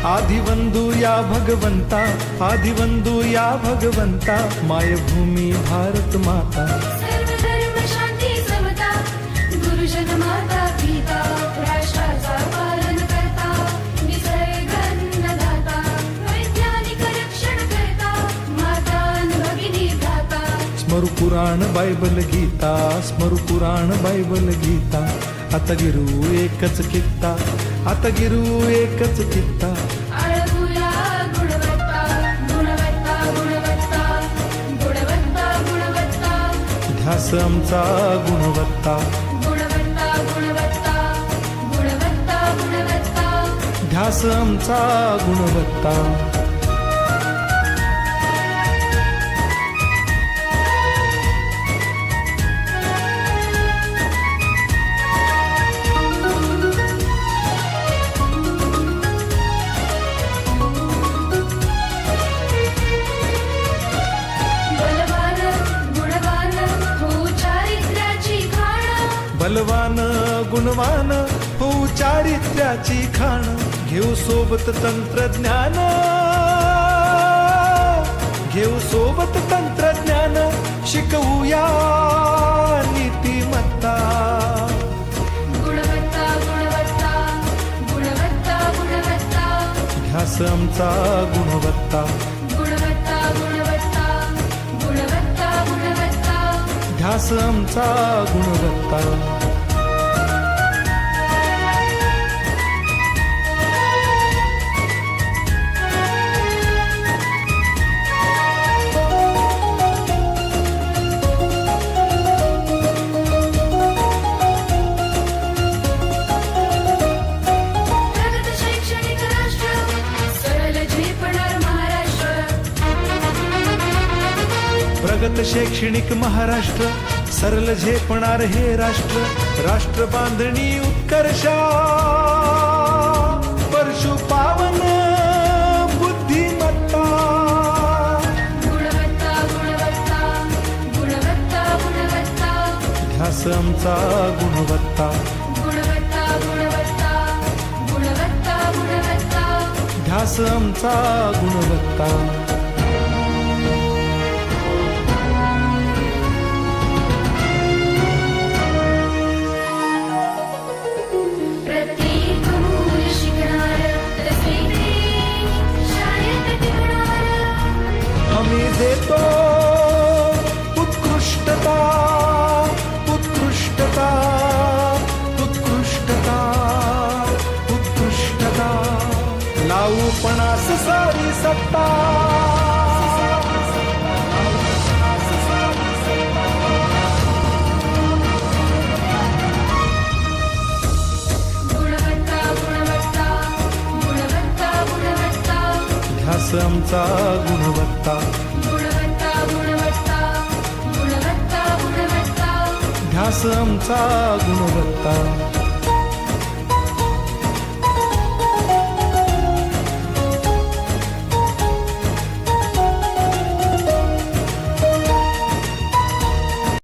आदिवंदू या भगवंता, आदिवंदू या भगवंता, मायभूमी भारत माता। सर्व धर्म शांती समता, गुरुजन माता पिता, राष्ट्राचा पालन करता, निसर्ग अन्नदाता, वैज्ञानिक रक्षण करता, माता भगिनी भ्राता। स्मरू पुराण बायबल गीता, स्मरू पुराण बायबल गीता, आता गिरू एकच कित्ता, आता गिरू एकच कित्ता। आळवूया गुणवत्ता, गुणवत्ता, गुणवत्ता, गुणवत्ता, गुणवत्ता, ध्यास आमचा गुणवत्ता, गुणवत्ता, गुणवत्ता, गुणवत्ता, गुणवत्ता। ध्यास आमचा गुणवत्ता। बलवान गुणवान हो चारित्र्याची खाण, घेऊ सोबत तंत्रज्ञान, घेऊ सोबत तंत्रज्ञान, शिकवूया नीतिमत्ता। गुणवत्ता, गुणवत्ता, गुणवत्ता, गुणवत्ता, ध्यास आमचा गुणवत्ता, गुणवत्ता, गुणवत्ता, गुणवत्ता, गुणवत्ता। ध्यास आमचा गुणवत्ता। प्रगत शैक्षणिक राष्ट्र, सरळ झेपणार महाराष्ट्र। प्रगत शैक्षणिक महाराष्ट्र, सरल झेपणार हे राष्ट्र, राष्ट्र बांधणी उत्कर्षा, परशु पावन बुद्धिमत्ता। गुणवत्ता, गुणवत्ता, गुणवत्ता, गुणवत्ता, ध्यास आमचा गुणवत्ता, गुणवत्ता, गुणवत्ता, गुणवत्ता, गुणवत्ता। ध्यास आमचा गुणवत्ता। प्रत्येक मूल शिकणार, तसे शाळेत टिकणार। आम्ही देतो उत्कृष्टता, उत्कृष्टता, उत्कृष्टता, उत्कृष्टता, लावू पणास सारी सत्ता। गुणवत्ता, गुणवत्ता, गुणवत्ता, गुणवत्ता, ध्यास आमचा गुणवत्ता, गुणवत्ता, गुणवत्ता, गुणवत्ता, गुणवत्ता। ध्यास आमचा गुणवत्ता।